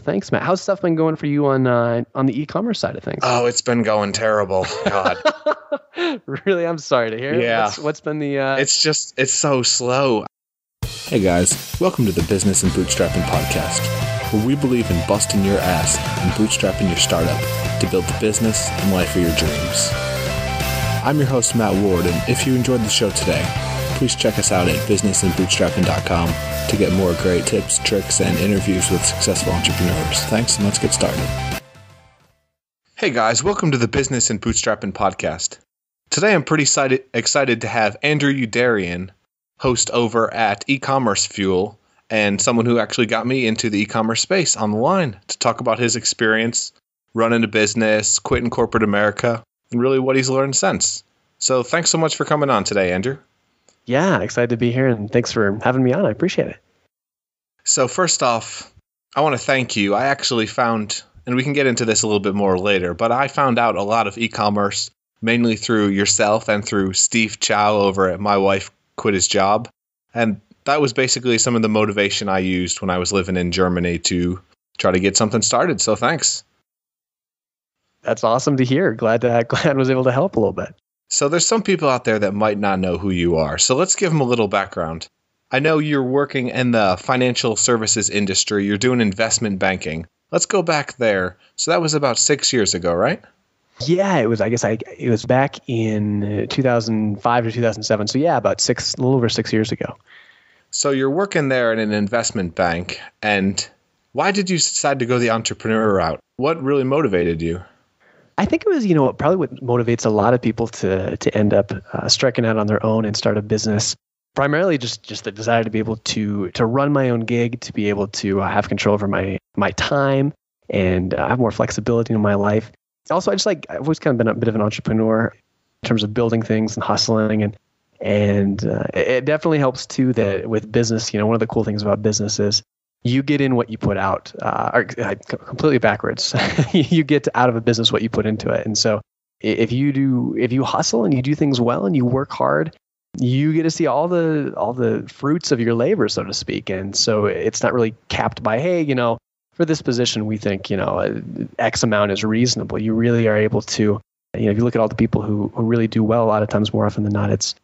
Thanks, Matt. How's stuff been going for you on the e-commerce side of things? Oh, it's been going terrible. God. Really? I'm sorry to hear. Yeah. What's been the... It's so slow. Hey guys, welcome to the Business and Bootstrapping Podcast, where we believe in busting your ass and bootstrapping your startup to build the business and life of your dreams. I'm your host, Matt Ward, and if you enjoyed the show today, please check us out at businessandbootstrapping.com to get more great tips, tricks, and interviews with successful entrepreneurs. Thanks, and let's get started. Hey guys, welcome to the Business and Bootstrapping Podcast. Today I'm pretty excited to have Andrew Youderian, host over at Ecommerce Fuel, and someone who actually got me into the e-commerce space on the line to talk about his experience running a business, quitting corporate America, and really what he's learned since. So thanks so much for coming on today, Andrew. Yeah, excited to be here, and thanks for having me on. I appreciate it. So first off, I want to thank you. I actually found, and we can get into this a little bit more later, but I found out a lot of e-commerce mainly through yourself and through Steve Chow over at My Wife Quit His Job. And that was basically some of the motivation I used when I was living in Germany to try to get something started. So thanks. That's awesome to hear. Glad I was able to help a little bit. So there's some people out there that might not know who you are. So let's give them a little background. I know you're working in the financial services industry. You're doing investment banking. Let's go back there. So that was about 6 years ago, right? Yeah, it was. It was back in 2005 or 2007. So yeah, about a little over 6 years ago. So you're working there in an investment bank. And why did you decide to go the entrepreneur route? What really motivated you? I think it was, probably what motivates a lot of people to end up striking out on their own and start a business. Primarily just the desire to be able to run my own gig, to be able to have control over my time and have more flexibility in my life. Also, I've always kind of been a bit of an entrepreneur in terms of building things and hustling. And it definitely helps too that with business, one of the cool things about business is you get in what you put out, or completely backwards. You get out of a business what you put into it. And so if you hustle and you do things well and you work hard, you get to see all the fruits of your labor, so to speak. And so it's not really capped by, hey, for this position, we think, X amount is reasonable. You really are able to, if you look at all the people who really do well, a lot of times more often than not, it's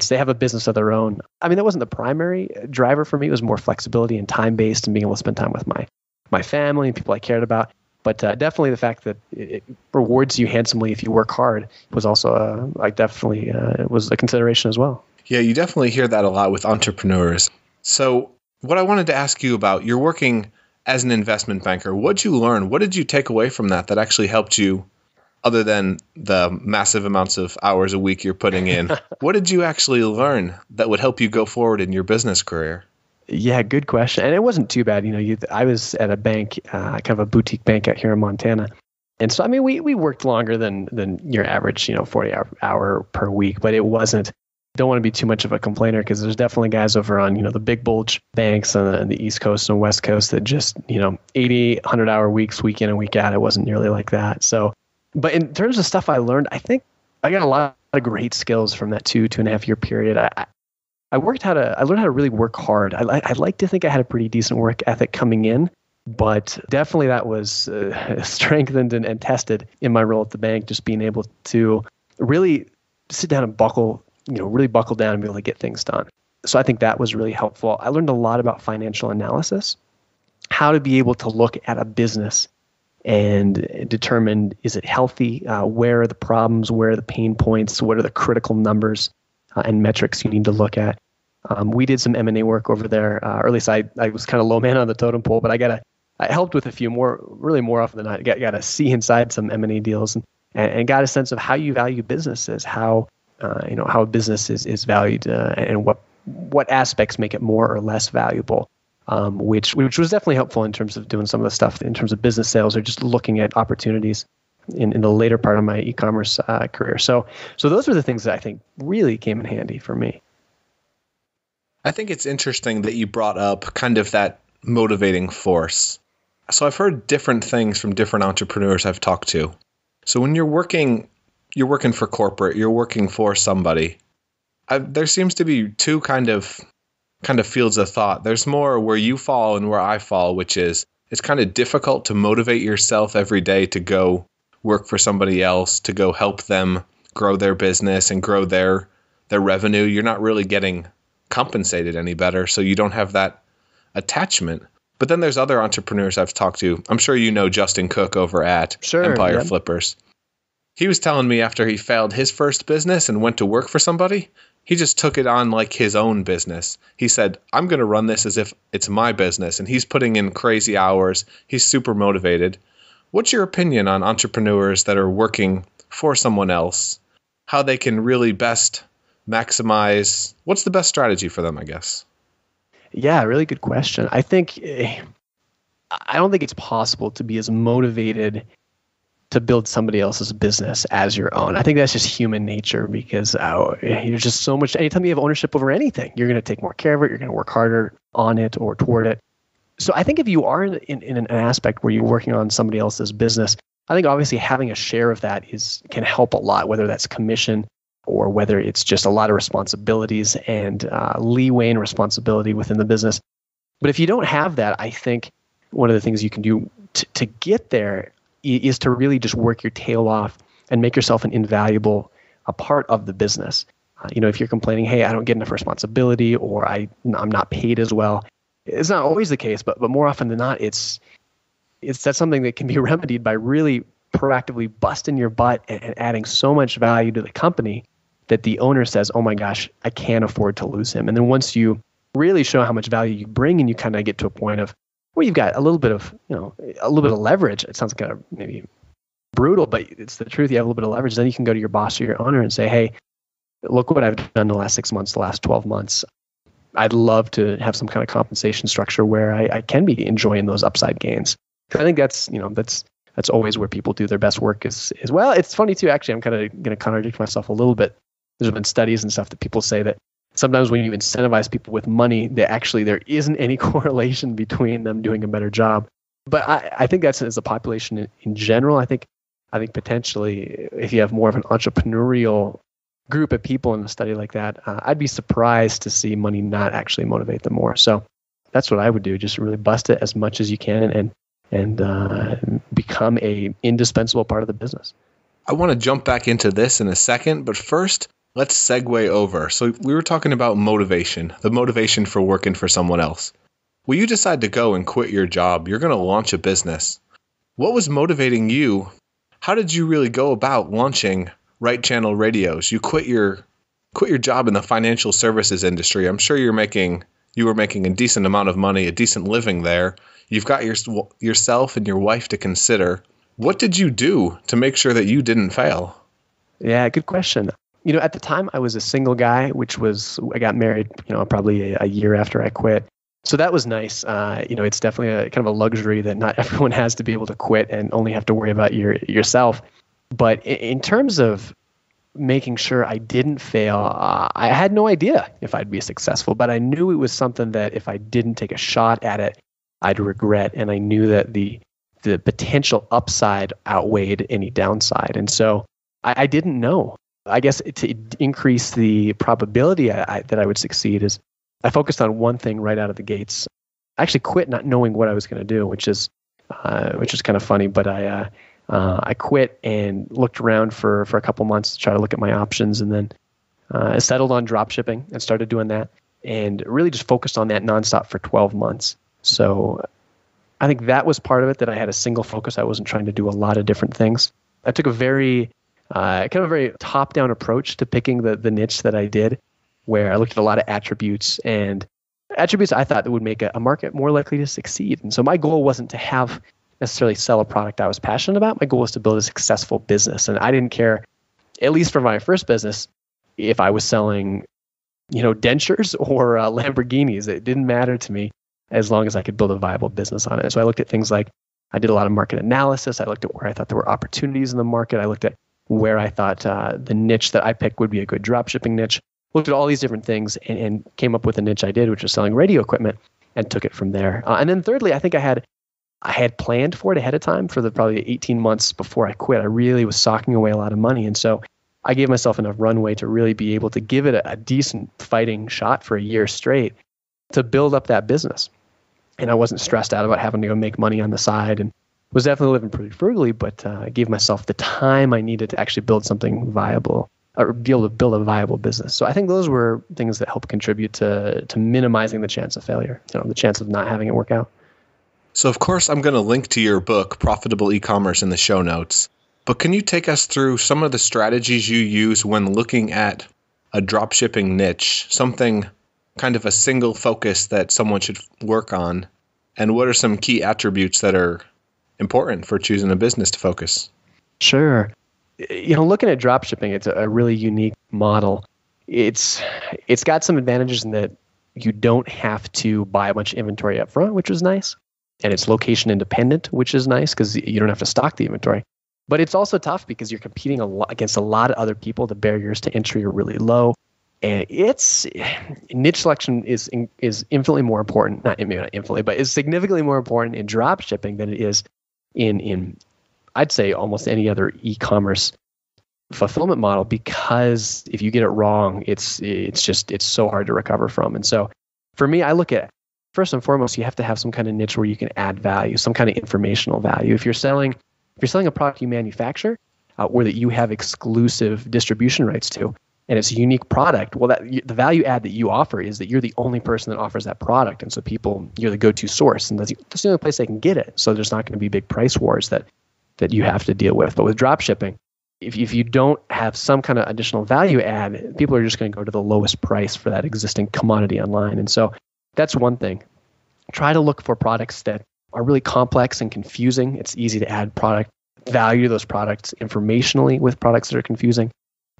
they have a business of their own. I mean, that wasn't the primary driver for me. It was more flexibility and time-based and being able to spend time with my family and people I cared about. But definitely the fact that it rewards you handsomely if you work hard was also, was a consideration as well. Yeah, you definitely hear that a lot with entrepreneurs. So what I wanted to ask you about, you're working as an investment banker. What did you learn? What did you take away from that actually helped you, other than the massive amounts of hours a week you're putting in? What did you actually learn that would help you go forward in your business career? Yeah, good question. And it wasn't too bad. I was at a bank, kind of a boutique bank out here in Montana. And so, I mean, we worked longer than your average, 40-hour per week, but it wasn't, don't want to be too much of a complainer because there's definitely guys over on, the big bulge banks on the East Coast and West Coast that just, 80, 100-hour weeks, week in and week out. It wasn't nearly like that. So, but in terms of stuff I learned, I think I got a lot of great skills from that 2.5 year period. I learned how to really work hard. I like to think I had a pretty decent work ethic coming in, but definitely that was strengthened and tested in my role at the bank, just being able to really sit down and really buckle down and be able to get things done. So I think that was really helpful. I learned a lot about financial analysis, how to be able to look at a business and determine, is it healthy? Where are the problems? Where are the pain points? What are the critical numbers and metrics you need to look at? We did some M&A work over there, or at least I was kind of low man on the totem pole, but I helped with a few more often than not. Got to see inside some M&A deals and got a sense of how you value businesses, how a business is valued, and what aspects make it more or less valuable. Which was definitely helpful in terms of doing some of the stuff in terms of business sales or just looking at opportunities in the later part of my e-commerce career. So those were the things that I think really came in handy for me. I think it's interesting that you brought up kind of that motivating force. So I've heard different things from different entrepreneurs I've talked to. So when you're working for corporate, you're working for somebody. There seems to be two kind of fields of thought. There's more where you fall and where I fall, which is it's kind of difficult to motivate yourself every day to go work for somebody else, to go help them grow their business and grow their revenue. You're not really getting compensated any better, so you don't have that attachment. But then there's other entrepreneurs I've talked to. I'm sure you know Justin Cook over at Empire Flippers. He was telling me after he failed his first business and went to work for somebody, he just took it on like his own business. He said, I'm going to run this as if it's my business. And he's putting in crazy hours. He's super motivated. What's your opinion on entrepreneurs that are working for someone else? How they can really best maximize? What's the best strategy for them, I guess? Yeah, really good question. I don't think it's possible to be as motivated to build somebody else's business as your own. I think that's just human nature because there's just so much. Anytime you have ownership over anything, you're going to take more care of it. You're going to work harder on it or toward it. So I think if you are in an aspect where you're working on somebody else's business, I think obviously having a share of that can help a lot, whether that's commission or whether it's just a lot of responsibilities and leeway and responsibility within the business. But if you don't have that, I think one of the things you can do to get there is to really just work your tail off and make yourself an invaluable part of the business. If you're complaining, hey, I don't get enough responsibility or I'm not paid as well, it's not always the case, but more often than not, that's something that can be remedied by really proactively busting your butt and adding so much value to the company that the owner says, oh my gosh, I can't afford to lose him. And then once you really show how much value you bring and you kind of get to a point of where you've got a little bit of leverage. It sounds kind of maybe brutal, but it's the truth. You have a little bit of leverage. Then you can go to your boss or your owner and say, hey, look what I've done the last 6 months, the last 12 months. I'd love to have some kind of compensation structure where I can be enjoying those upside gains. I think that's always where people do their best work is well. It's funny too, actually, I'm kind of going to contradict myself a little bit. There's been studies and stuff that people say that sometimes when you incentivize people with money, there isn't any correlation between them doing a better job. But I think that's as a population in general. I think potentially if you have more of an entrepreneurial group of people in a study like that, I'd be surprised to see money not actually motivate them more. So that's what I would do. Just really bust it as much as you can and become a indispensable part of the business. I want to jump back into this in a second, but first, let's segue over. So we were talking about motivation, the motivation for working for someone else. Well, you decide to go and quit your job. You're going to launch a business. What was motivating you? How did you really go about launching Right Channel Radios? You quit your job in the financial services industry. I'm sure you were making a decent amount of money, a decent living there. You've got yourself and your wife to consider. What did you do to make sure that you didn't fail? Yeah, good question. At the time I was a single guy, I got married, probably a year after I quit. So that was nice. It's definitely a kind of a luxury that not everyone has to be able to quit and only have to worry about yourself. But in terms of making sure I didn't fail, I had no idea if I'd be successful, but I knew it was something that if I didn't take a shot at it, I'd regret. And I knew that the potential upside outweighed any downside. And so I didn't know. I guess to increase the probability that I would succeed is I focused on one thing right out of the gates. I actually quit not knowing what I was going to do, which is kind of funny. But I quit and looked around for a couple months to try to look at my options, and then I settled on dropshipping and started doing that, and really just focused on that nonstop for 12 months. So I think that was part of it, that I had a single focus. I wasn't trying to do a lot of different things. I took a very top-down approach to picking the niche that I did, where I looked at a lot of attributes I thought that would make a market more likely to succeed. And so my goal wasn't to have necessarily sell a product I was passionate about. My goal was to build a successful business. And I didn't care, at least for my first business, if I was selling, dentures or Lamborghinis. It didn't matter to me as long as I could build a viable business on it. So I looked at things like, I did a lot of market analysis. I looked at where I thought there were opportunities in the market. I looked at where I thought the niche that I picked would be a good dropshipping niche. Looked at all these different things and came up with a niche I did, which was selling radio equipment, and took it from there. And then thirdly, I think I had planned for it ahead of time for the probably 18 months before I quit. I really was socking away a lot of money. And so I gave myself enough runway to really be able to give it a decent fighting shot for a year straight to build up that business. and I wasn't stressed out about having to go make money on the side, and was definitely living pretty frugally, but I gave myself the time I needed to actually build something viable, or be able to build a viable business. So I think those were things that helped contribute to minimizing the chance of failure, the chance of not having it work out. So of course I'm going to link to your book, Profitable E-commerce, in the show notes. But can you take us through some of the strategies you use when looking at a dropshipping niche, something kind of a single focus that someone should work on? And what are some key attributes that are important for choosing a business to focus? Sure. Looking at dropshipping, it's a really unique model. It's got some advantages in that you don't have to buy a bunch of inventory up front, which is nice. And it's location independent, which is nice because you don't have to stock the inventory. But it's also tough because you're competing against a lot of other people. The barriers to entry are really low. And niche selection is infinitely more important, maybe not infinitely, but is significantly more important in dropshipping than it is in I'd say almost any other e-commerce fulfillment model, because if you get it wrong, it's so hard to recover from. And so for me, I look at, first and foremost, you have to have some kind of niche where you can add value, some kind of informational value. If you're selling a product you manufacture, or that you have exclusive distribution rights to, and it's a unique product, well, the value add that you offer is that you're the only person that offers that product, and so you're the go-to source, and that's the only place they can get it. So there's not going to be big price wars that you have to deal with. But with dropshipping, if you don't have some kind of additional value add, people are just going to go to the lowest price for that existing commodity online. And so that's one thing. Try to look for products that are really complex and confusing. It's easy to add product value to those products informationally with products that are confusing.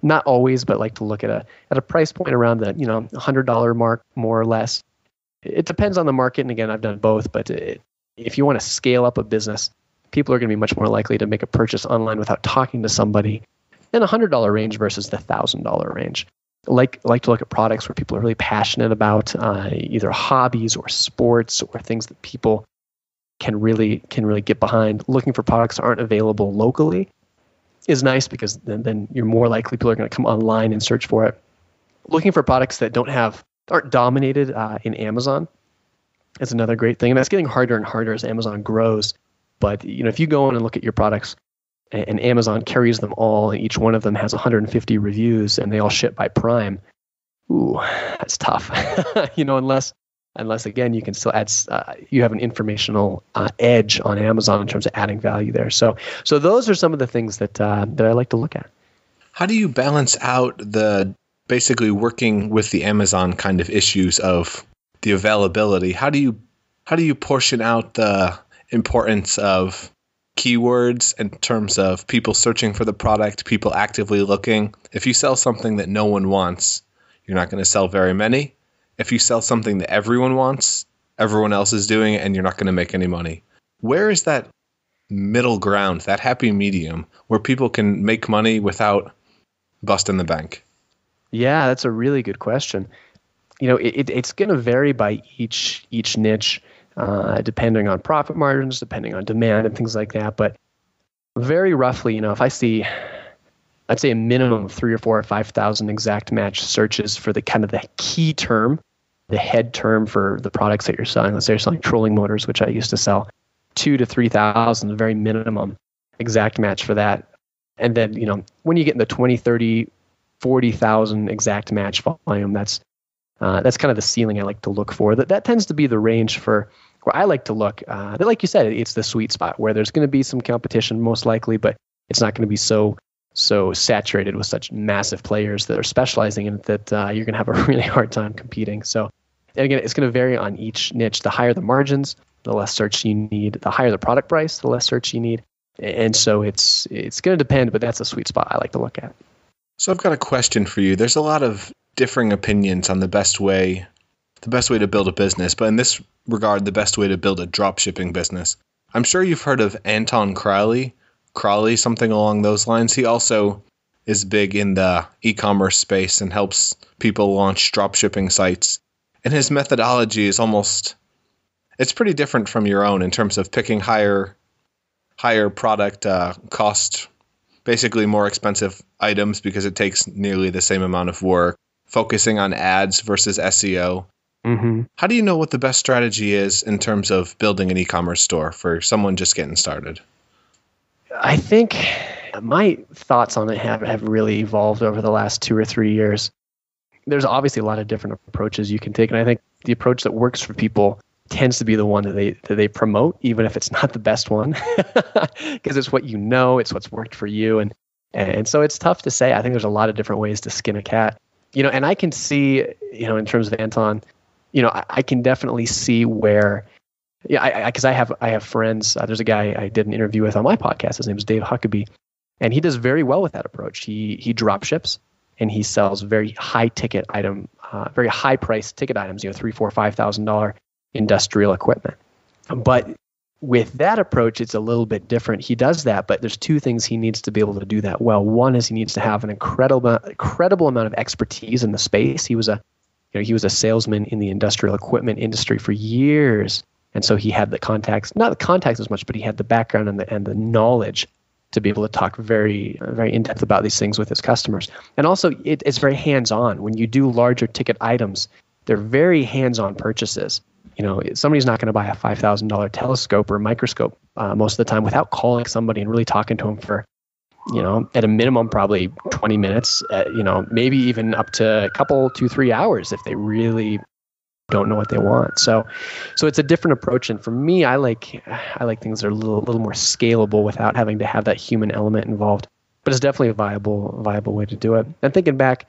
Not always, but like to look at a price point around the $100 mark, more or less. It depends on the market, and again, I've done both. But if you want to scale up a business, people are going to be much more likely to make a purchase online without talking to somebody in the $100 range versus the $1,000 range. Like to look at products where people are really passionate about, either hobbies or sports or things that people can really get behind. Looking for products that aren't available locally is nice, because then you're more likely people are going to come online and search for it. Looking for products that aren't dominated in Amazon is another great thing, and that's getting harder and harder as Amazon grows. But if you go in and look at your products, and Amazon carries them all, and each one of them has 150 reviews, and they all ship by Prime, ooh, that's tough. Unless again you can still add, you have an informational edge on Amazon in terms of adding value there. So those are some of the things that I like to look at. How do you balance out the basically working with the Amazon kind of issues of the availability? How do you portion out the importance of keywords in terms of people searching for the product, people actively looking? If you sell something that no one wants, you're not going to sell very many. If you sell something that everyone wants, everyone else is doing it, and you're not going to make any money. Where is that middle ground, that happy medium, where people can make money without busting the bank? Yeah, that's a really good question. It's going to vary by each niche, depending on profit margins, depending on demand and things like that. But very roughly, if I see, I'd say a minimum of 3,000 or 4,000 or 5,000 exact match searches for the kind of the key term, the head term for the products that you're selling. Let's say you're selling trolling motors, which I used to sell, 2,000 to 3,000, the very minimum exact match for that. And then, when you get in the 20, 30, 40,000 exact match volume, that's kind of the ceiling I like to look for. That tends to be the range for where I like to look. Like you said, it's the sweet spot where there's going to be some competition most likely, but it's not going to be so saturated with such massive players that are specializing in it that you're going to have a really hard time competing. So, and again, it's going to vary on each niche. The higher the margins, the less search you need. The higher the product price, the less search you need. And so it's going to depend, but that's a sweet spot I like to look at. So I've got a question for you. There's a lot of differing opinions on the best way to build a business, but in this regard, the best way to build a dropshipping business. I'm sure you've heard of Anton Crowley, something along those lines. He also is big in the e-commerce space and helps people launch dropshipping sites. And his methodology is it's pretty different from your own in terms of picking higher product cost, basically more expensive items because it takes nearly the same amount of work, focusing on ads versus SEO, Mm-hmm. How do you know what the best strategy is in terms of building an e-commerce store for someone just getting started? I think my thoughts on it have really evolved over the last 2 or 3 years. There's obviously a lot of different approaches you can take, and I think the approach that works for people tends to be the one that they promote, even if it's not the best one, because it's what you know, it's what's worked for you, and so it's tough to say. I think there's a lot of different ways to skin a cat, and I can see, in terms of Anton, I can definitely see where, because I have friends. There's a guy I did an interview with on my podcast. His name is Dave Huckabee, and he does very well with that approach. He drop ships, and he sells very high ticket item, very high price ticket items. $3,000, $4,000, $5,000 industrial equipment. But with that approach, it's a little bit different. He does that, but there's two things he needs to be able to do that well. One is he needs to have an incredible amount of expertise in the space. He was a salesman in the industrial equipment industry for years. And so he had the contacts, not the contacts as much, but he had the background and the knowledge to be able to talk very, very in depth about these things with his customers. And also, it's very hands-on. When you do larger ticket items, they're very hands-on purchases. Somebody's not going to buy a $5,000 telescope or microscope most of the time without calling somebody and really talking to them for, at a minimum, probably 20 minutes, maybe even up to a couple, 2-3 hours if they really don't know what they want. So it's a different approach. And for me, I like things that are a little more scalable without having to have that human element involved. But it's definitely a viable way to do it. And thinking back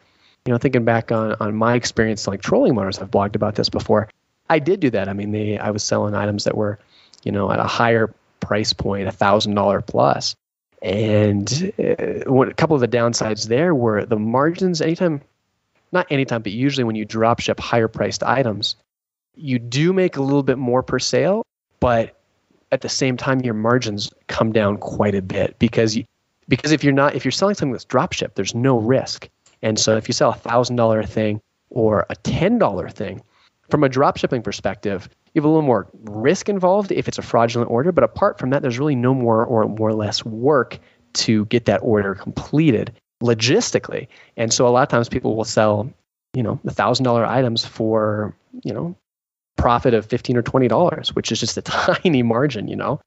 on my experience, like trolling motors, I've blogged about this before. I did do that. I mean, I was selling items that were, at a higher price point, $1,000 plus. And a couple of the downsides there were the margins. Not anytime, but usually when you drop ship higher priced items, you do make a little bit more per sale, but at the same time, your margins come down quite a bit because if you're selling something that's drop shipped, there's no risk. And so if you sell $1,000 thing or a $10 thing, from a drop shipping perspective, you have a little more risk involved if it's a fraudulent order. But apart from that, there's really no more or less work to get that order completed logistically. And so a lot of times people will sell, $1,000 items for, profit of $15 or $20, which is just a tiny margin, a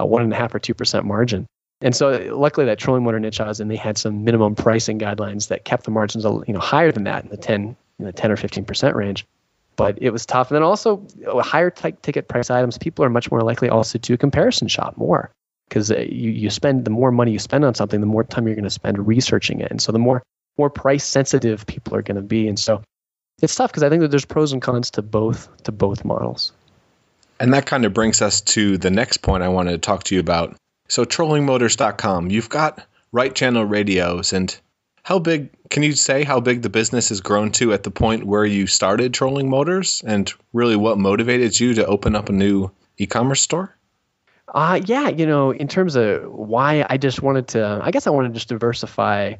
1.5% or 2% margin. And so luckily that trolling motor niche I was in, they had some minimum pricing guidelines that kept the margins, higher than that in the 10 or 15% range. But it was tough. And then also higher ticket price items, people are much more likely also to comparison shop more. Because the more money you spend on something, the more time you're going to spend researching it. And so the more price sensitive people are going to be. And so it's tough because I think that there's pros and cons to both models. And that kind of brings us to the next point I wanted to talk to you about. So trollingmotors.com, you've got right channel radios. And can you say how big the business has grown to at the point where you started Trolling Motors and really what motivated you to open up a new e-commerce store? In terms of why I wanted to just diversify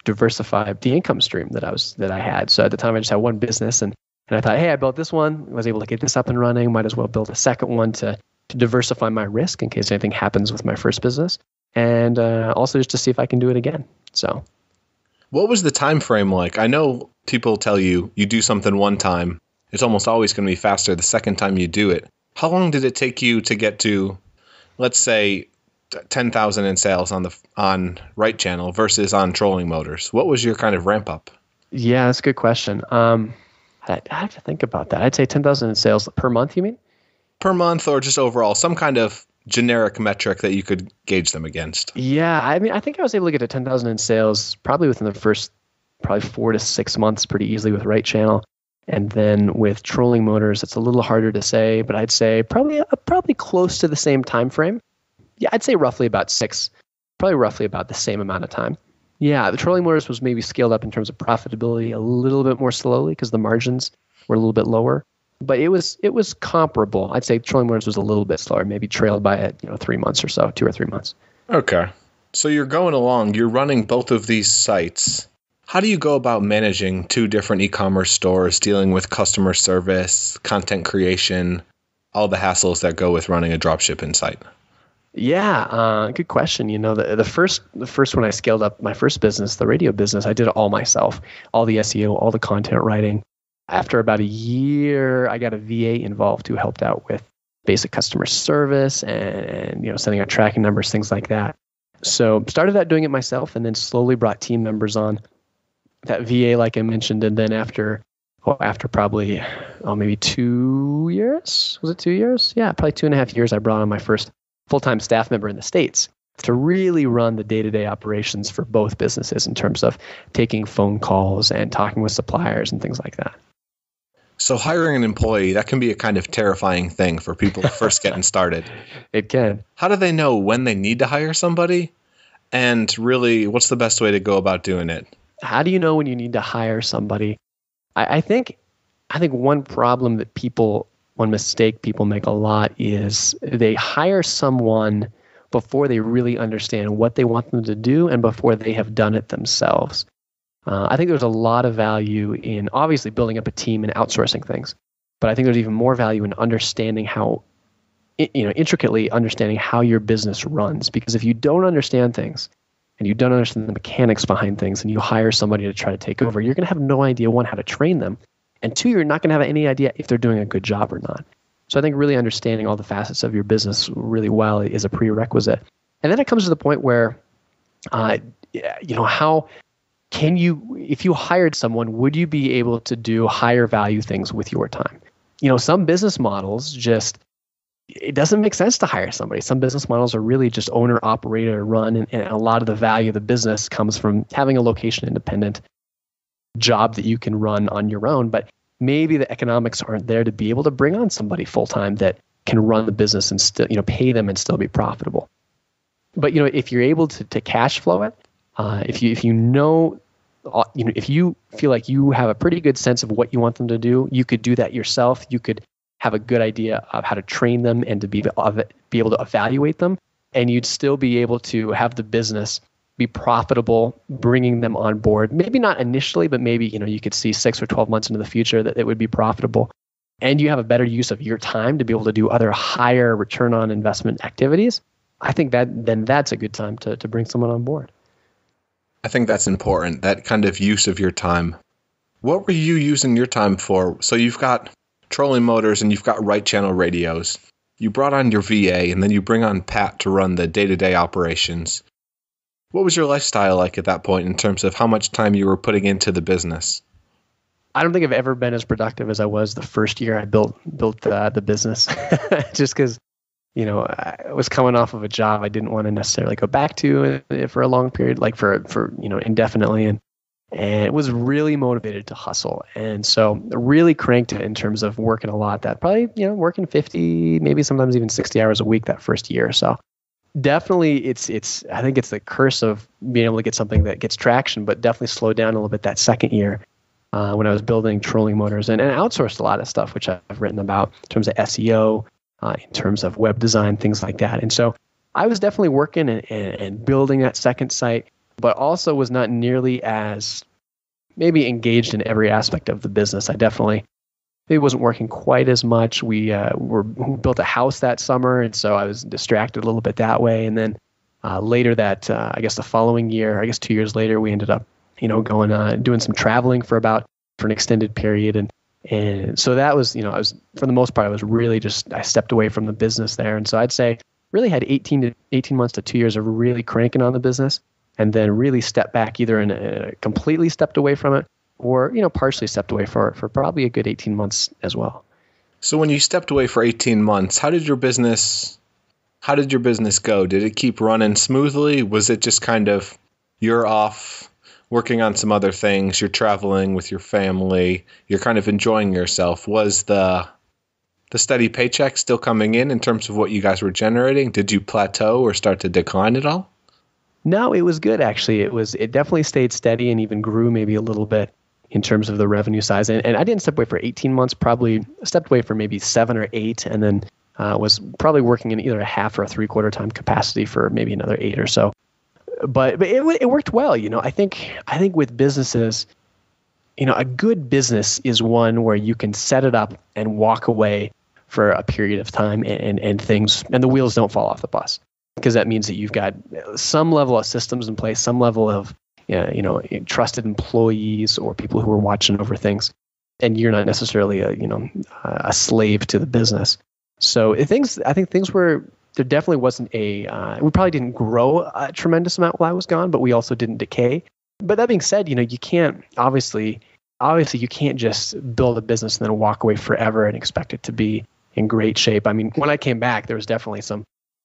the income stream that I had. So at the time I just had one business and I thought, hey, I built this one, I was able to get this up and running, might as well build a second one to diversify my risk in case anything happens with my first business. And also just to see if I can do it again. So what was the time frame like? I know people tell you do something one time, it's almost always going to be faster the second time you do it. How long did it take you to get to, let's say, 10,000 in sales on Right Channel versus on Trolling Motors? What was your kind of ramp up? Yeah, that's a good question. I have to think about that. I'd say 10,000 in sales per month, you mean? Per month or just overall, some kind of generic metric that you could gauge them against. Yeah, I mean, I think I was able to get to 10,000 in sales probably within the first 4 to 6 months pretty easily with Right Channel. And then with Trolling Motors, it's a little harder to say, but I'd say probably close to the same time frame. Yeah, I'd say roughly about the same amount of time. Yeah, the Trolling Motors was maybe scaled up in terms of profitability a little bit more slowly because the margins were a little bit lower. But it was comparable. I'd say Trolling Motors was a little bit slower, maybe trailed by 3 months or so, 2 or 3 months. Okay. So you're going along, you're running both of these sites. How do you go about managing 2 different e-commerce stores, dealing with customer service, content creation, all the hassles that go with running a dropshipping site? Yeah, good question. The first when I scaled up my first business, the radio business, I did it all myself, all the SEO, all the content writing. after about a year, I got a VA involved who helped out with basic customer service and sending out tracking numbers, things like that. So started out doing it myself, and then slowly brought team members on. That VA, like I mentioned, and then after probably maybe 2 years, was it 2 years? Yeah, probably 2.5 years, I brought on my first full-time staff member in the States to really run the day-to-day operations for both businesses in terms of taking phone calls and talking with suppliers and things like that. So hiring an employee, that can be a kind of terrifying thing for people first getting started. It can. How do they know when they need to hire somebody? And really, what's the best way to go about doing it? How do you know when you need to hire somebody? I think one problem that one mistake people make a lot is they hire someone before they really understand what they want them to do and before they have done it themselves. I think there's a lot of value in obviously building up a team and outsourcing things, but I think there's even more value in understanding intricately understanding how your business runs. Because if you don't understand things and you don't understand the mechanics behind things and you hire somebody to try to take over, you're going to have no idea, one, how to train them, and two, you're not going to have any idea if they're doing a good job or not. So I think really understanding all the facets of your business really well is a prerequisite. And then it comes to the point where, how can you, if you hired someone, would you be able to do higher value things with your time? Some business models it doesn't make sense to hire somebody. Some business models are really just owner, operator, run, and a lot of the value of the business comes from having a location independent job that you can run on your own. But maybe the economics aren't there to be able to bring on somebody full time that can run the business and still, pay them and still be profitable. But if you're able to cash flow it, if you feel like you have a pretty good sense of what you want them to do, you could do that yourself. You could have a good idea of how to train them and to be able to evaluate them, and you'd still be able to have the business be profitable, bringing them on board. Maybe not initially, but maybe you could see 6 or 12 months into the future that it would be profitable, and you have a better use of your time to be able to do other higher return on investment activities. I think that's a good time to bring someone on board. I think that's important, that kind of use of your time. What were you using your time for? So you've got trolling motors and you've got right channel radios. You brought on your VA and then you bring on Pat to run the day-to-day operations. What was your lifestyle like at that point in terms of how much time you were putting into the business? I don't think I've ever been as productive as I was the first year I built the business. Just because, I was coming off of a job I didn't want to necessarily go back to for a long period, like for indefinitely, and it was really motivated to hustle, and so really cranked it in terms of working a lot. That probably working 50, maybe sometimes even 60 hours a week that first year. So definitely, I think it's the curse of being able to get something that gets traction, but definitely slowed down a little bit that second year when I was building trolling motors and outsourced a lot of stuff, which I've written about in terms of SEO, in terms of web design, things like that. And so I was definitely working and building that second site, but also was not nearly as maybe engaged in every aspect of the business. I definitely maybe wasn't working quite as much. We built a house that summer, and so I was distracted a little bit that way. And then later the following year, 2 years later, we ended up going doing some traveling for an extended period, and so that was I was, for the most part, I was really I stepped away from the business there. And so I'd say really had 18 months to 2 years of really cranking on the business, and then really stepped back, either completely stepped away from it or partially stepped away for probably a good 18 months as well. So when you stepped away for 18 months, how did your business go? Did it keep running smoothly? Was it just kind of you're off working on some other things, you're traveling with your family, you're kind of enjoying yourself? Was the steady paycheck still coming in terms of what you guys were generating? Did you plateau or start to decline at all? No, it was good, actually. It definitely stayed steady and even grew maybe a little bit in terms of the revenue size. And I didn't step away for 18 months, probably stepped away for maybe 7 or 8, and then was probably working in either a half or a 3/4 time capacity for maybe another 8 or so. But it worked well. I think with businesses, a good business is one where you can set it up and walk away for a period of time and the wheels don't fall off the bus, because that means that you've got some level of systems in place, some level of trusted employees or people who are watching over things. and you're not necessarily a slave to the business. So I think things were, there definitely wasn't we probably didn't grow a tremendous amount while I was gone, but we also didn't decay. But that being said, you can't obviously you can't just build a business and then walk away forever and expect it to be in great shape. I mean, when I came back, there was definitely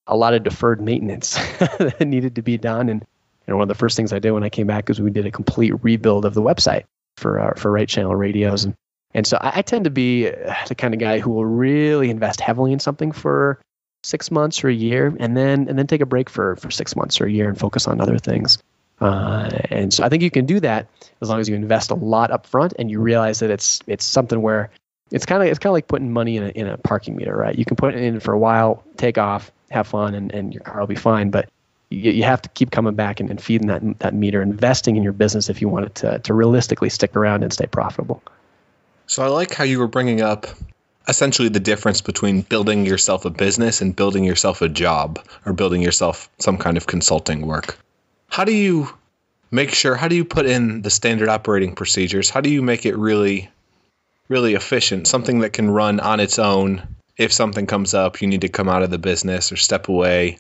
a lot of deferred maintenance that needed to be done. And one of the first things I did when I came back is we did a complete rebuild of the website for Right Channel Radios. And so I tend to be the kind of guy who will really invest heavily in something for 6 months or a year, and then take a break for 6 months or a year and focus on other things. And so I think you can do that as long as you invest a lot up front and you realize that it's something where it's kind of like putting money in a parking meter, right? You can put it in for a while, take off, have fun, and your car will be fine. But you have to keep coming back and feeding that meter, investing in your business if you want it to realistically stick around and stay profitable. So I like how you were bringing up essentially the difference between building yourself a business and building yourself a job or building yourself some kind of consulting work. How do you put in the standard operating procedures? How do you make it really, really efficient, something that can run on its own? If something comes up, you need to come out of the business or step away.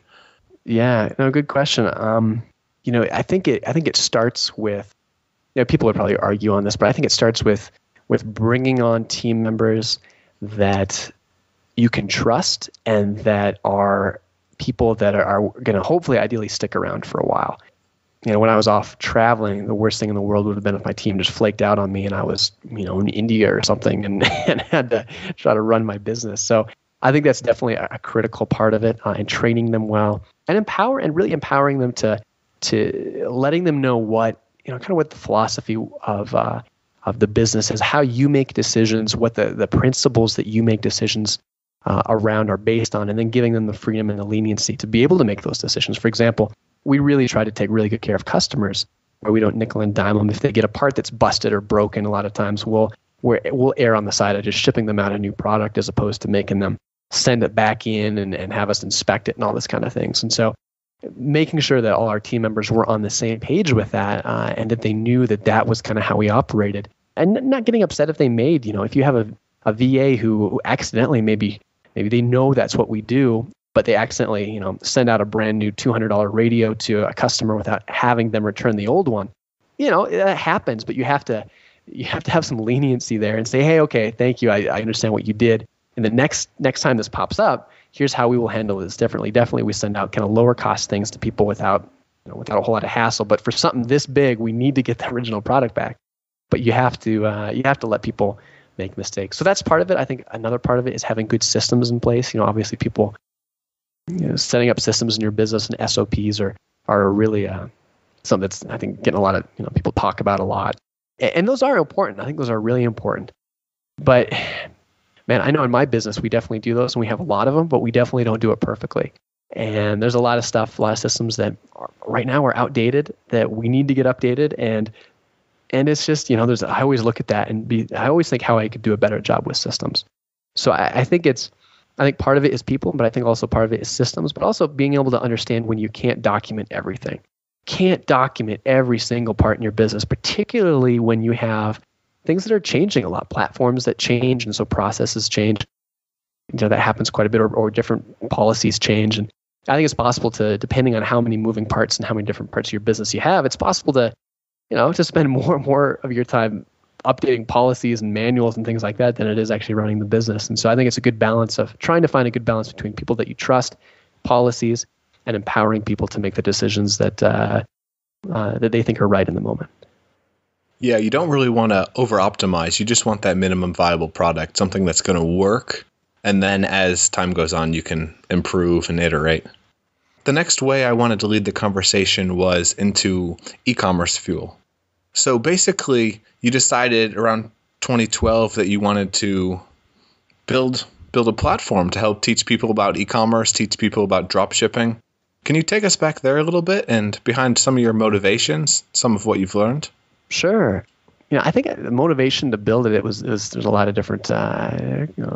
Yeah, no, good question. I think it starts with, people would probably argue on this, but I think it starts with bringing on team members that you can trust and that are people that are going to hopefully ideally stick around for a while. When I was off traveling, the worst thing in the world would have been if my team just flaked out on me and I was, in India or something and had to try to run my business. So I think that's definitely a critical part of it, and training them well and really empowering them to letting them know what, kind of what the philosophy of the business is, how you make decisions, what the principles that you make decisions around are based on, and then giving them the freedom and the leniency to be able to make those decisions. For example, we really try to take really good care of customers, where we don't nickel and dime them. If they get a part that's busted or broken, a lot of times we'll err on the side of just shipping them out a new product as opposed to making them send it back in and have us inspect it and all this kind of things. And so making sure that all our team members were on the same page with that, and that they knew that was kind of how we operated, and not getting upset if they made, if you have a VA who accidentally, maybe they know that's what we do, but they accidentally, send out a brand new $200 radio to a customer without having them return the old one. That happens, but you have to have some leniency there and say, hey, okay, thank you. I understand what you did. And the next time this pops up, here's how we will handle this differently. Definitely we send out kind of lower cost things to people without a whole lot of hassle. But for something this big, we need to get the original product back. But you have to let people make mistakes. So that's part of it. I think another part of it is having good systems in place. Obviously people, setting up systems in your business and SOPs are really something that's, I think, getting a lot of, people talk about a lot. And those are important. I think those are really important. But man, I know in my business, we definitely do those and we have a lot of them, but we definitely don't do it perfectly. And there's a lot of stuff, a lot of systems that right now are outdated that we need to get updated. And it's just, I always look at that I always think how I could do a better job with systems. So I think part of it is people, but I think also part of it is systems, but also being able to understand when you can't document everything. Can't document every single part in your business, particularly when you have things that are changing a lot, platforms that change, and so processes change. That happens quite a bit, or different policies change. And I think it's possible to, depending on how many moving parts and how many different parts of your business you have, it's possible to, to spend more and more of your time updating policies and manuals and things like that than it is actually running the business. And so I think it's a good balance of trying to find a good balance between people that you trust, policies, and empowering people to make the decisions that they think are right in the moment. Yeah, you don't really want to over-optimize. You just want that minimum viable product, something that's going to work. And then as time goes on, you can improve and iterate. The next way I wanted to lead the conversation was into e-commerce fuel. So basically, you decided around 2012 that you wanted to build a platform to help teach people about e-commerce, teach people about dropshipping. Can you take us back there a little bit and behind some of your motivations, some of what you've learned? Sure. I think the motivation to build it was there's a lot of different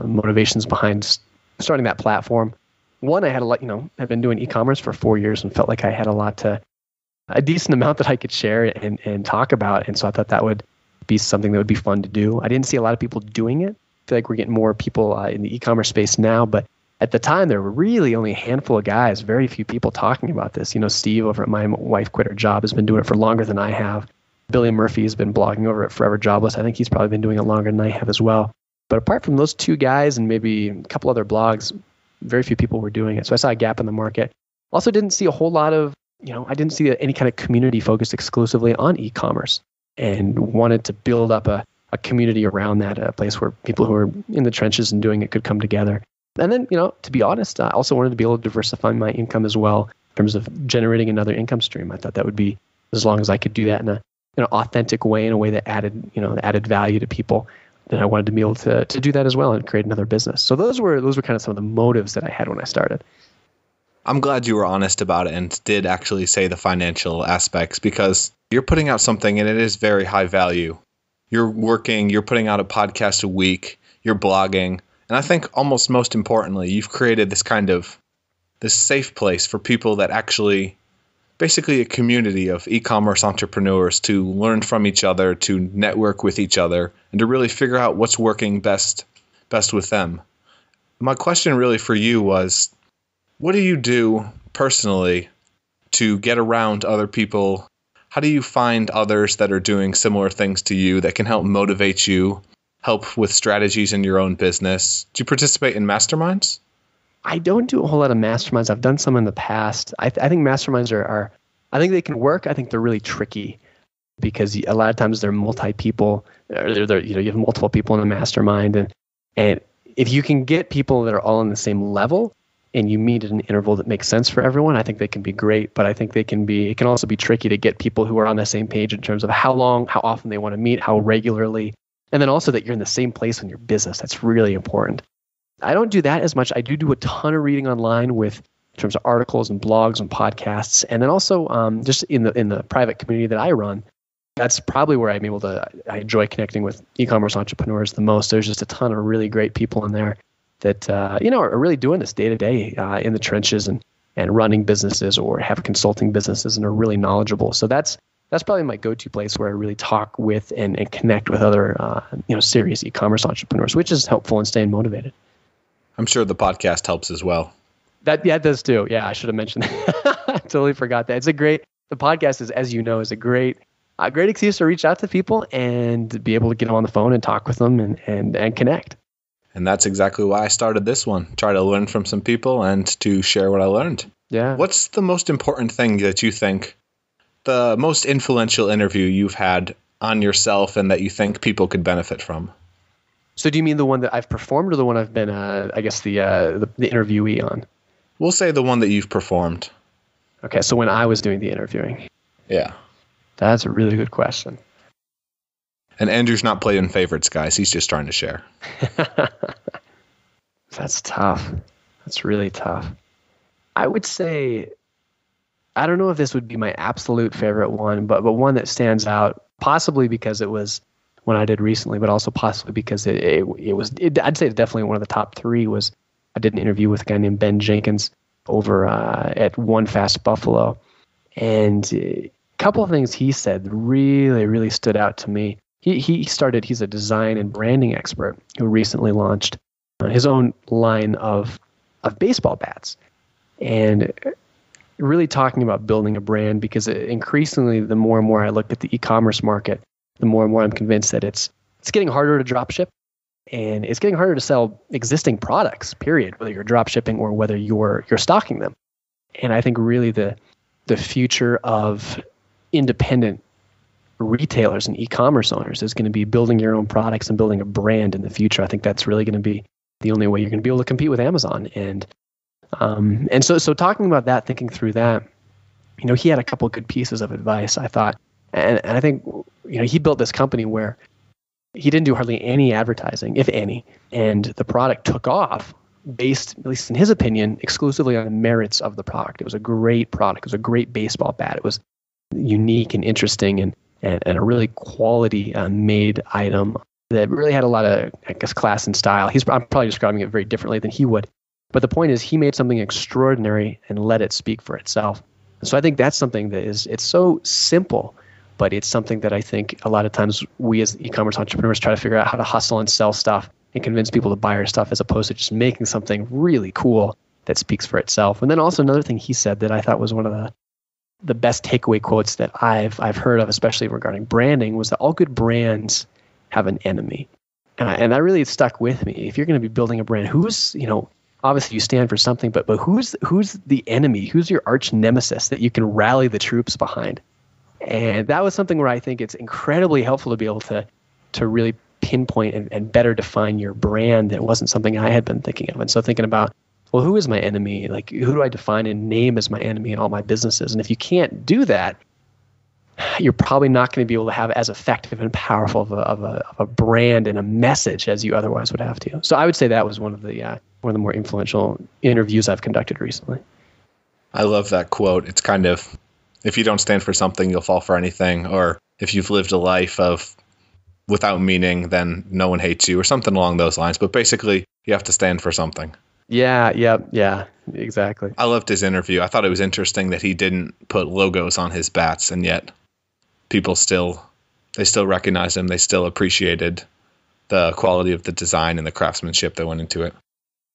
motivations behind starting that platform. One, I had a lot, I've been doing e-commerce for 4 years and felt like I had a decent amount that I could share and talk about. And so I thought that would be something that would be fun to do. I didn't see a lot of people doing it. I feel like we're getting more people in the e-commerce space now, but at the time, there were really only a handful of guys, very few people talking about this. Steve over at My Wife Quit Her Job has been doing it for longer than I have. Billy Murphy has been blogging over at Forever Jobless. I think he's probably been doing it longer than I have as well. But apart from those two guys and maybe a couple other blogs, very few people were doing it. So I saw a gap in the market. Also didn't see a whole lot of, I didn't see any kind of community focused exclusively on e-commerce, and wanted to build up a community around that, a place where people who are in the trenches and doing it could come together. And then, to be honest, I also wanted to be able to diversify my income as well in terms of generating another income stream. I thought that would be, as long as I could do that in an authentic way, in a way that added value to people, then I wanted to be able to do that as well and create another business. So those were kind of some of the motives that I had when I started. I'm glad you were honest about it and did actually say the financial aspects, because you're putting out something and it is very high value. You're putting out a podcast a week, you're blogging. And I think almost most importantly, you've created this safe place for people that actually, basically a community of e-commerce entrepreneurs to learn from each other, to network with each other, and to really figure out what's working best with them. My question really for you was, what do you do personally to get around other people? How do you find others that are doing similar things to you that can help motivate you, help with strategies in your own business? Do you participate in masterminds? I don't do a whole lot of masterminds. I've done some in the past. I think masterminds are I think they can work. I think they're really tricky because a lot of times they're multi-people. You have multiple people in a mastermind, and if you can get people that are all on the same level and you meet at an interval that makes sense for everyone, I think they can be great. But I think it can also be tricky to get people who are on the same page in terms of how often they want to meet, how regularly. And then also that you're in the same place in your business. That's really important. I don't do that as much. I do a ton of reading online in terms of articles and blogs and podcasts. And then also just in the private community that I run, that's probably where I enjoy connecting with e-commerce entrepreneurs the most. There's just a ton of really great people in there that are really doing this day to day in the trenches and running businesses or have consulting businesses and are really knowledgeable. So that's probably my go-to place where I really talk with and connect with other serious e-commerce entrepreneurs, which is helpful in staying motivated. I'm sure the podcast helps as well. It does too. Yeah, I should have mentioned that. I totally forgot that. The podcast is, as you know, is a great excuse to reach out to people and be able to get them on the phone and talk with them and connect. And that's exactly why I started this one. Try to learn from some people and to share what I learned. Yeah. What's the most important thing that you think, the most influential interview you've had on yourself and that you think people could benefit from? So do you mean the one that I've performed or the one I've been, the interviewee on? We'll say the one that you've performed. Okay, so when I was doing the interviewing. Yeah. That's a really good question. And Andrew's not playing favorites, guys. He's just trying to share. That's tough. That's really tough. I would say, I don't know if this would be my absolute favorite one, but one that stands out, possibly because it was one I did recently, but also possibly because it was, I'd say definitely one of the top three was, I did an interview with a guy named Ben Jenkins over at One Fast Buffalo. And a couple of things he said really, really stood out to me. He's a design and branding expert who recently launched his own line of baseball bats. And really talking about building a brand, because increasingly, the more and more I looked at the e-commerce market, the more and more I'm convinced that it's getting harder to drop ship, and it's getting harder to sell existing products, period, whether you're drop shipping or whether you're stocking them. And I think really the future of independent retailers and e-commerce owners is going to be building your own products and building a brand in the future. I think that's really going to be the only way you're going to be able to compete with Amazon. And so talking about that, thinking through that, he had a couple of good pieces of advice, I thought. And I think, he built this company where he didn't do hardly any advertising, if any, and the product took off based, at least in his opinion, exclusively on the merits of the product. It was a great product. It was a great baseball bat. It was unique and interesting and a really quality made item that really had a lot of, I guess, class and style. I'm probably describing it very differently than he would. But the point is, he made something extraordinary and let it speak for itself. So I think that's something that it's so simple, but it's something that I think a lot of times we as e-commerce entrepreneurs try to figure out how to hustle and sell stuff and convince people to buy our stuff as opposed to just making something really cool that speaks for itself. And then also another thing he said that I thought was one of the best takeaway quotes that I've heard of, especially regarding branding, was that all good brands have an enemy. And that really stuck with me. If you're going to be building a brand, who's, obviously you stand for something, but who's the enemy? Who's your arch nemesis that you can rally the troops behind? And that was something where I think it's incredibly helpful to be able to really pinpoint and better define your brand. That wasn't something I had been thinking of. And so thinking about, well, who is my enemy? Like, who do I define and name as my enemy in all my businesses? And if you can't do that, you're probably not going to be able to have as effective and powerful of a brand and a message as you otherwise would have to. So I would say that was one of the more influential interviews I've conducted recently. I love that quote. It's kind of, if you don't stand for something, you'll fall for anything. Or if you've lived a life of without meaning, then no one hates you, or something along those lines. But basically, you have to stand for something. Yeah, exactly. I loved his interview. I thought it was interesting that he didn't put logos on his bats, and yet people still recognized him. They still appreciated the quality of the design and the craftsmanship that went into it.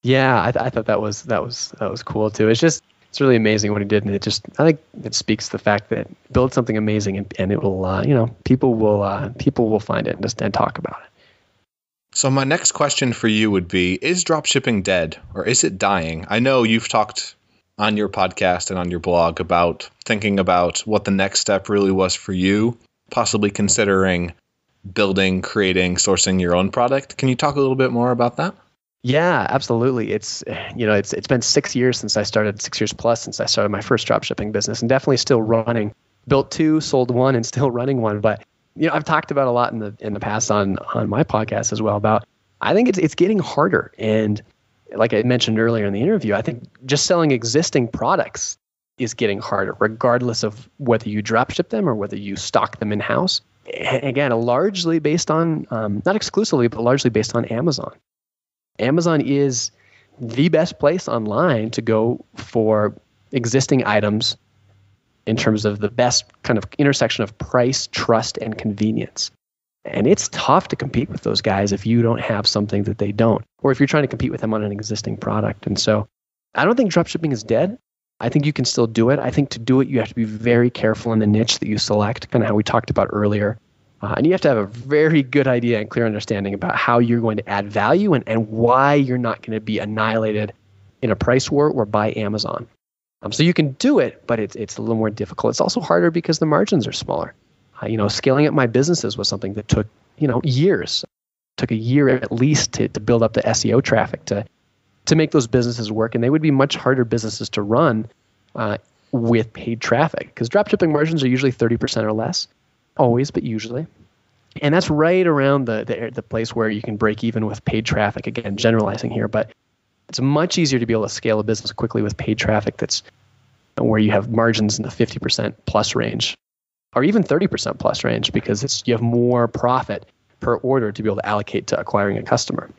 Yeah, I thought that was cool too. It's really amazing what he did, and I think it speaks to the fact that build something amazing and it will people will find it and talk about it. So my next question for you would be, is dropshipping dead or is it dying? I know you've talked on your podcast and on your blog about thinking about what the next step really was for you, possibly considering building, creating, sourcing your own product. Can you talk a little bit more about that? Yeah, absolutely. It's been 6 years since I started, 6 years plus since I started my first dropshipping business, and definitely still running. Built 2, sold 1, and still running 1. But I've talked about a lot in the past on my podcast as well about, I think it's getting harder. And like I mentioned earlier in the interview, I think just selling existing products is getting harder, regardless of whether you dropship them or whether you stock them in-house. Again, largely based on, not exclusively, but largely based on Amazon. Amazon is the best place online to go for existing items in terms of the best kind of intersection of price, trust, and convenience. And it's tough to compete with those guys if you don't have something that they don't, or if you're trying to compete with them on an existing product. And so I don't think dropshipping is dead. I think you can still do it. I think to do it, you have to be very careful in the niche that you select, kind of how we talked about earlier. And you have to have a very good idea and clear understanding about how you're going to add value and why you're not going to be annihilated in a price war or by Amazon. So you can do it, but it's a little more difficult. It's also harder because the margins are smaller. Scaling up my businesses was something that took, years. It took a year at least to build up the SEO traffic to make those businesses work. And they would be much harder businesses to run with paid traffic, because dropshipping margins are usually 30% or less. Always, but usually. And that's right around the place where you can break even with paid traffic. Again, generalizing here, but it's much easier to be able to scale a business quickly with paid traffic that's where you have margins in the 50% plus range, or even 30% plus range, because you have more profit per order to be able to allocate to acquiring a customer.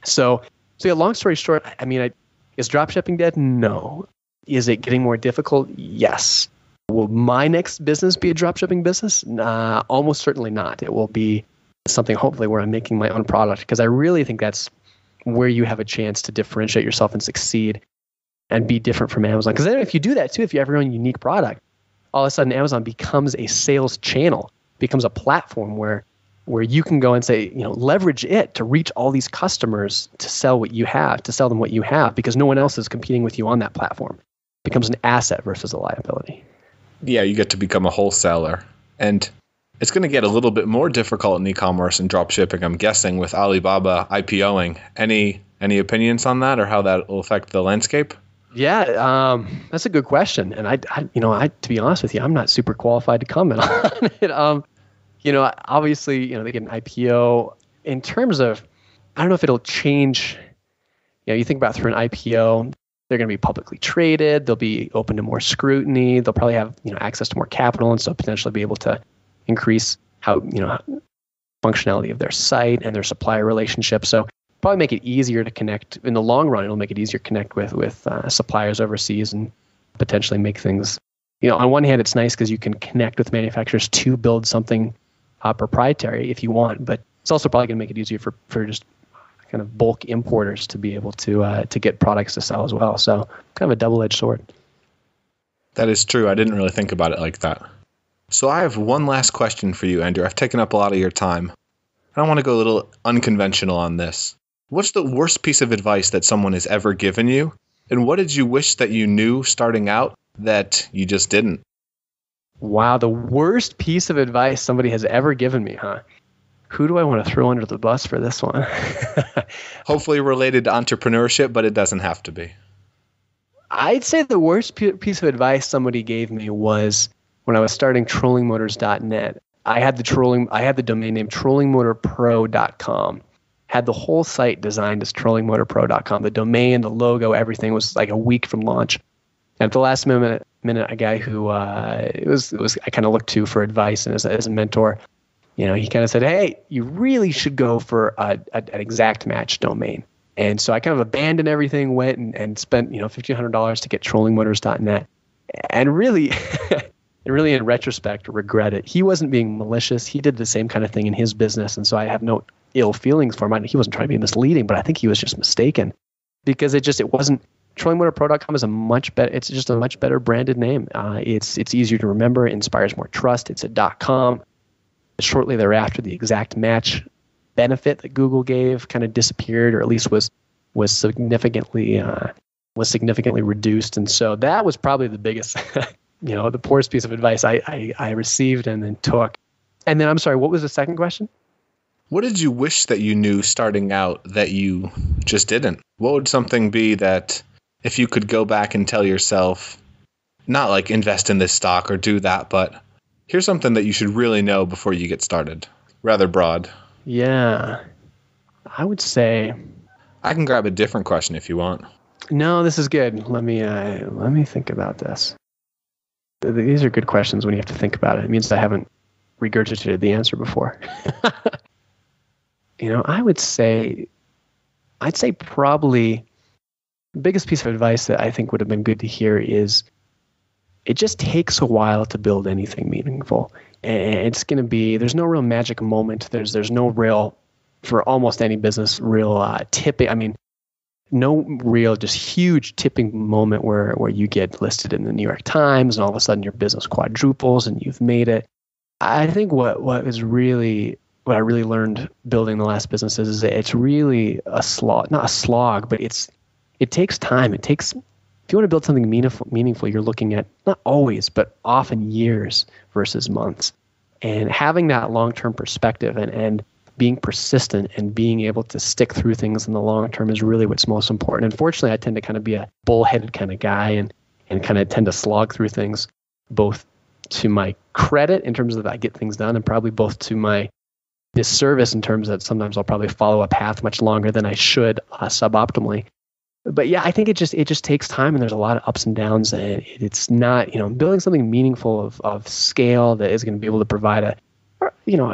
So yeah, long story short, is dropshipping dead? No. Is it getting more difficult? Yes. Will my next business be a dropshipping business? Almost certainly not. It will be something hopefully where I'm making my own product, because I really think that's where you have a chance to differentiate yourself and succeed and be different from Amazon. Because then if you do that too, if you have your own unique product, all of a sudden Amazon becomes a sales channel, becomes a platform where you can go and say, leverage it to reach all these customers to sell what you have, to sell them what you have, because no one else is competing with you on that platform. It becomes an asset versus a liability. Yeah, you get to become a wholesaler. And it's going to get a little bit more difficult in e-commerce and dropshipping, I'm guessing, with Alibaba IPOing. Any opinions on that, or how that will affect the landscape? Yeah, that's a good question. And I to be honest with you, I'm not super qualified to comment on it. Obviously, they get an IPO. In terms of, I don't know if it'll change. You think about through an IPO, they're going to be publicly traded. They'll be open to more scrutiny. They'll probably have access to more capital, and so potentially be able to increase how functionality of their site and their supplier relationship. So probably make it easier to connect in the long run. It'll make it easier to connect with suppliers overseas and potentially make things on one hand, it's nice because you can connect with manufacturers to build something proprietary if you want, but it's also probably going to make it easier for just kind of bulk importers to be able to get products to sell as well. So kind of a double-edged sword. That is true. I didn't really think about it like that. So I have one last question for you, Andrew. I've taken up a lot of your time. I want to go a little unconventional on this. What's the worst piece of advice that someone has ever given you? And what did you wish that you knew starting out that you just didn't? Wow, the worst piece of advice somebody has ever given me, huh? Who do I want to throw under the bus for this one? Hopefully related to entrepreneurship, but it doesn't have to be. I'd say the worst piece of advice somebody gave me was when I was starting trollingmotors.net. I had the domain name trollingmotorpro.com. Had the whole site designed as trollingmotorpro.com. The domain, the logo, everything was like a week from launch. And at the last minute, a guy who it was I kind of looked to for advice and as a mentor, he kind of said, "Hey, you really should go for an exact match domain." And so I kind of abandoned everything, went and spent $1,500 to get trollingmotors.net, and really. And really, in retrospect, regret it. He wasn't being malicious. He did the same kind of thing in his business, and so I have no ill feelings for him. He wasn't trying to be misleading, but I think he was just mistaken because it wasn't. TrollingMotorPro.com is it's just a much better branded name. It's easier to remember. It inspires more trust. It's a .com. Shortly thereafter, the exact match benefit that Google gave kind of disappeared, or at least was significantly reduced. And so that was probably the biggest. The poorest piece of advice I received and then took. And then, I'm sorry, what was the second question? What did you wish that you knew starting out that you just didn't? What would something be that if you could go back and tell yourself, not like invest in this stock or do that, but here's something that you should really know before you get started? Rather broad. Yeah. I would say... I can grab a different question if you want. No, this is good. Let me think about this. These are good questions when you have to think about it. It means I haven't regurgitated the answer before. I'd say probably the biggest piece of advice that I think would have been good to hear is it just takes a while to build anything meaningful. And it's going to be, there's no real magic moment. There's no real, for almost any business, real tipping. I mean, no real just huge tipping moment where you get listed in the New York Times and all of a sudden your business quadruples and you've made it. I think what I really learned building the last businesses is that it's really a slog, not a slog, but it takes time. If you want to build something meaningful, you're looking at not always, but often years versus months. And having that long-term perspective and being persistent and being able to stick through things in the long term is really what's most important. Unfortunately, I tend to kind of be a bullheaded kind of guy and kind of tend to slog through things, both to my credit in terms of I get things done, and probably both to my disservice in terms that sometimes I'll probably follow a path much longer than I should suboptimally. But yeah, I think it just takes time, and there's a lot of ups and downs, and it's not, building something meaningful of scale that is going to be able to provide a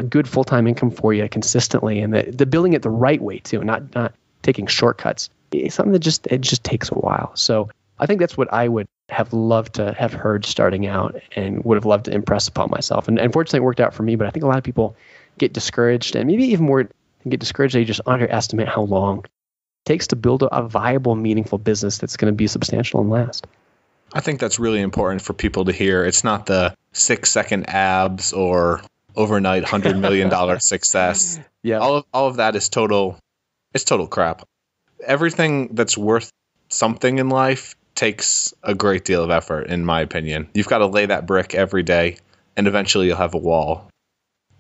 good full-time income for you consistently, and the building it the right way too, not taking shortcuts. It's something that it just takes a while. So I think that's what I would have loved to have heard starting out and would have loved to impress upon myself. And unfortunately, it worked out for me, but I think a lot of people get discouraged, and maybe even more get discouraged, they just underestimate how long it takes to build a viable, meaningful business that's going to be substantial and last. I think that's really important for people to hear. It's not the 6-second abs or overnight $100 million success. Yeah. All of that is total crap. Everything that's worth something in life takes a great deal of effort, in my opinion. You've got to lay that brick every day, and eventually you'll have a wall.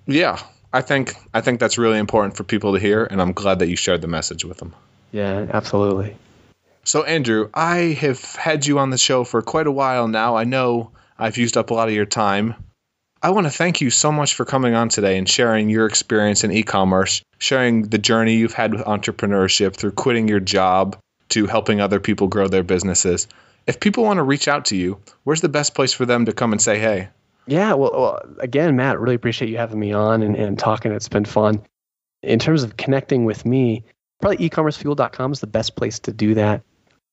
Yeah, I think that's really important for people to hear, and I'm glad that you shared the message with them. Yeah, absolutely. So, Andrew, I have had you on the show for quite a while now. I know I've used up a lot of your time. I want to thank you so much for coming on today and sharing your experience in e-commerce, sharing the journey you've had with entrepreneurship through quitting your job to helping other people grow their businesses. If people want to reach out to you, where's the best place for them to come and say hey? Yeah, well again, Matt, really appreciate you having me on and talking. It's been fun. In terms of connecting with me, probably ecommercefuel.com is the best place to do that.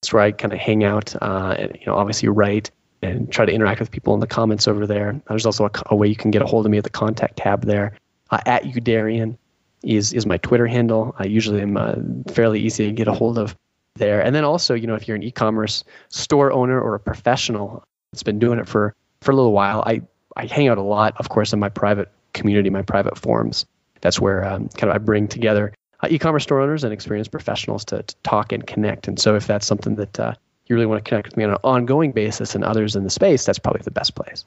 It's where I kind of hang out, obviously write. and try to interact with people in the comments over there. There's also a way you can get a hold of me at the contact tab there. At Youderian is my Twitter handle. I usually am fairly easy to get a hold of there. And then also, if you're an e-commerce store owner or a professional that's been doing it for a little while, I hang out a lot, of course, in my private community, my private forums. That's where I bring together e-commerce store owners and experienced professionals to talk and connect. And so if that's something that you really want to connect with me on an ongoing basis and others in the space, that's probably the best place.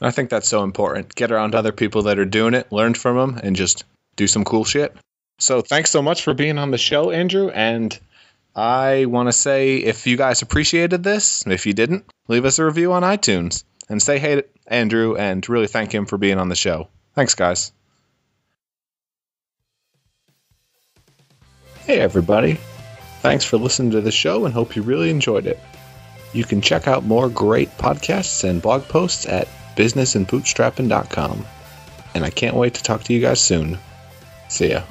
I think that's so important. Get around other people that are doing it, learn from them, and just do some cool shit. So thanks so much for being on the show, Andrew. And I want to say, if you guys appreciated this, if you didn't, leave us a review on iTunes and say hey to Andrew and really thank him for being on the show. Thanks, guys. Hey, everybody. Thanks for listening to the show and hope you really enjoyed it. You can check out more great podcasts and blog posts at businessandbootstrapping.com. And I can't wait to talk to you guys soon. See ya.